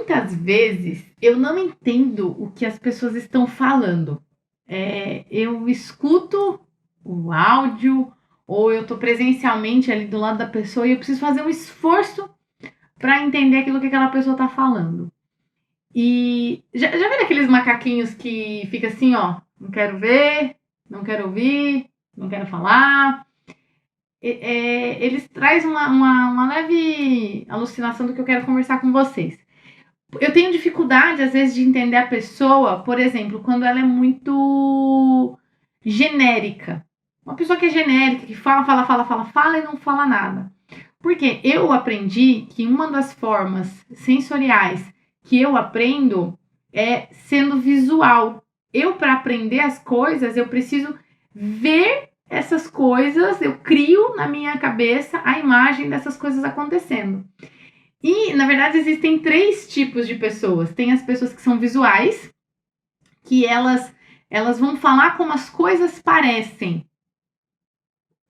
Muitas vezes eu não entendo o que as pessoas estão falando. Eu escuto o áudio ou eu estou presencialmente ali do lado da pessoa e eu preciso fazer um esforço para entender aquilo que aquela pessoa está falando. E já viram aqueles macaquinhos que fica assim, ó, não quero ver, não quero ouvir, não quero falar. Eles trazem uma leve alucinação do que eu quero conversar com vocês. Eu tenho dificuldade, às vezes, de entender a pessoa, por exemplo, quando ela é muito genérica. Uma pessoa que é genérica, que fala e não fala nada. Porque eu aprendi que uma das formas sensoriais que eu aprendo é sendo visual. Eu, para aprender as coisas, eu preciso ver essas coisas, eu crio na minha cabeça a imagem dessas coisas acontecendo. E, na verdade, existem 3 tipos de pessoas. Tem as pessoas que são visuais, que elas vão falar como as coisas parecem.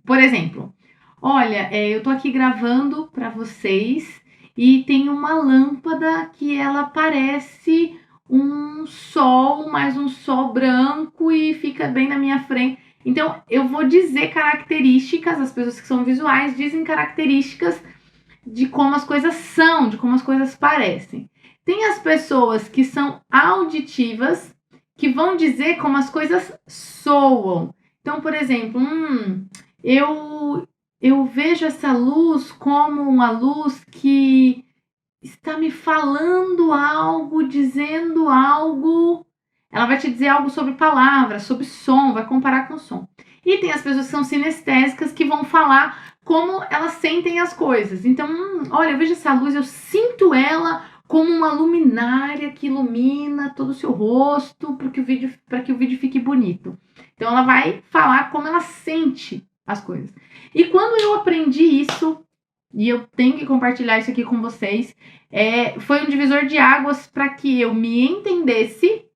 Por exemplo, olha, eu tô aqui gravando para vocês e tem uma lâmpada que ela parece um sol, mas um sol branco e fica bem na minha frente. Então, eu vou dizer características, as pessoas que são visuais dizem características de como as coisas são, de como as coisas parecem. Tem as pessoas que são auditivas, que vão dizer como as coisas soam. Então, por exemplo, eu vejo essa luz como uma luz que está me falando algo, dizendo algo. Ela vai te dizer algo sobre palavras, sobre som, vai comparar com som. E tem as pessoas que são sinestésicas que vão falar como elas sentem as coisas. Então, olha, eu vejo essa luz, eu sinto ela como uma luminária que ilumina todo o seu rosto para que o vídeo fique bonito. Então, ela vai falar como ela sente as coisas. E quando eu aprendi isso, e eu tenho que compartilhar isso aqui com vocês, foi um divisor de águas para que eu me entendesse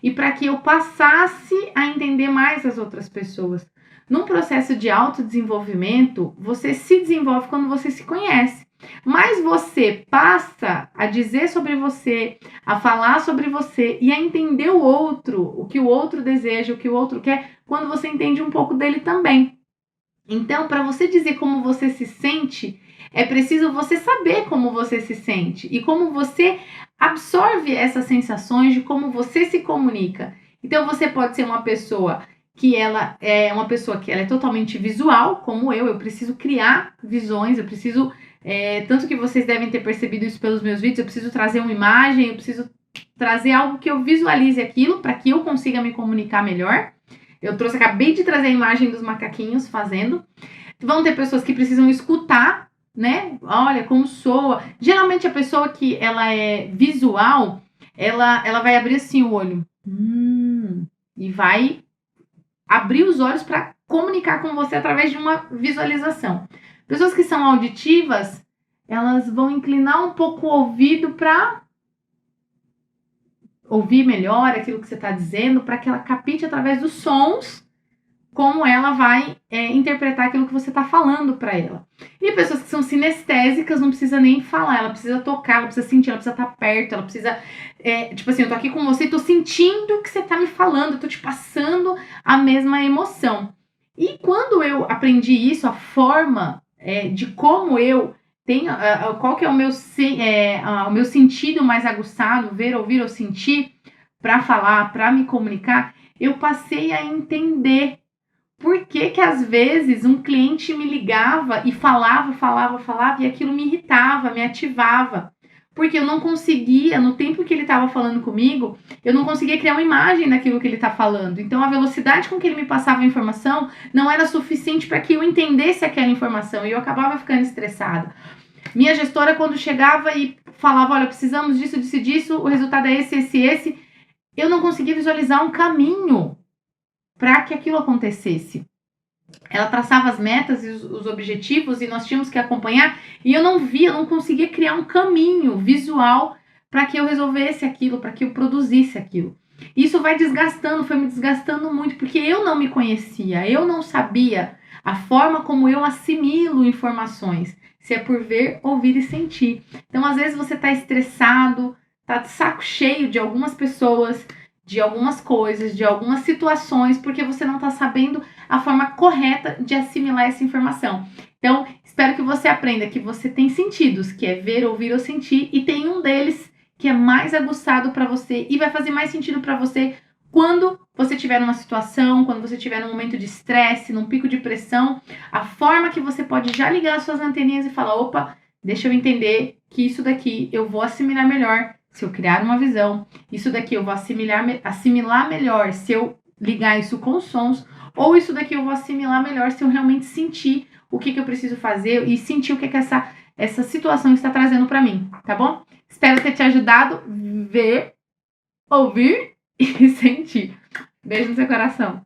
e para que eu passasse a entender mais as outras pessoas. Num processo de autodesenvolvimento, você se desenvolve quando você se conhece. Mas você passa a dizer sobre você, a falar sobre você e a entender o outro, o que o outro deseja, o que o outro quer, quando você entende um pouco dele também. Então, para você dizer como você se sente, é preciso você saber como você se sente e como você absorve essas sensações, de como você se comunica. Então, você pode ser uma pessoa que ela é totalmente visual, como eu preciso criar visões, eu preciso, tanto que vocês devem ter percebido isso pelos meus vídeos, eu preciso trazer uma imagem, eu preciso trazer algo que eu visualize aquilo para que eu consiga me comunicar melhor. Acabei de trazer a imagem dos macaquinhos fazendo. Vão ter pessoas que precisam escutar, né? Olha como soa. Geralmente a pessoa que ela é visual, ela vai abrir assim o olho. E vai abrir os olhos para comunicar com você através de uma visualização. Pessoas que são auditivas, elas vão inclinar um pouco o ouvido para ouvir melhor aquilo que você está dizendo, para que ela capte através dos sons como ela vai interpretar aquilo que você está falando para ela. E pessoas que são sinestésicas não precisa nem falar, ela precisa tocar, ela precisa sentir, ela precisa estar perto, ela precisa, tipo assim, eu tô aqui com você e tô sentindo que você tá me falando, eu tô te passando a mesma emoção. E quando eu aprendi isso, a forma de como eu tenho, qual que é o meu sentido mais aguçado, ver, ouvir ou sentir, para falar, para me comunicar, eu passei a entender por que que às vezes um cliente me ligava e falava e aquilo me irritava, me ativava. Porque eu não conseguia, no tempo que ele estava falando comigo, eu não conseguia criar uma imagem daquilo que ele está falando. Então a velocidade com que ele me passava a informação não era suficiente para que eu entendesse aquela informação e eu acabava ficando estressada. Minha gestora, quando chegava e falava, olha, precisamos disso, o resultado é esse, eu não conseguia visualizar um caminho para que aquilo acontecesse. Ela traçava as metas e os objetivos e nós tínhamos que acompanhar e eu não conseguia criar um caminho visual para que eu resolvesse aquilo, para que eu produzisse aquilo. Isso foi me desgastando muito, porque eu não me conhecia, eu não sabia a forma como eu assimilo informações, se é por ver, ouvir e sentir. Então, às vezes você está estressado, tá de saco cheio de algumas pessoas, de algumas coisas, de algumas situações, porque você não tá sabendo a forma correta de assimilar essa informação. Então, espero que você aprenda que você tem sentidos, que é ver, ouvir ou sentir, e tem um deles que é mais aguçado para você e vai fazer mais sentido para você quando você estiver numa situação, quando você estiver num momento de estresse, num pico de pressão, a forma que você pode já ligar as suas anteninhas e falar, opa, deixa eu entender que isso daqui eu vou assimilar melhor se eu criar uma visão, isso daqui eu vou assimilar melhor se eu ligar isso com sons, ou isso daqui eu vou assimilar melhor se eu realmente sentir o que eu preciso fazer e sentir o que essa situação está trazendo para mim, tá bom? Espero ter te ajudado, ver, ouvir e sentir. Beijo no seu coração.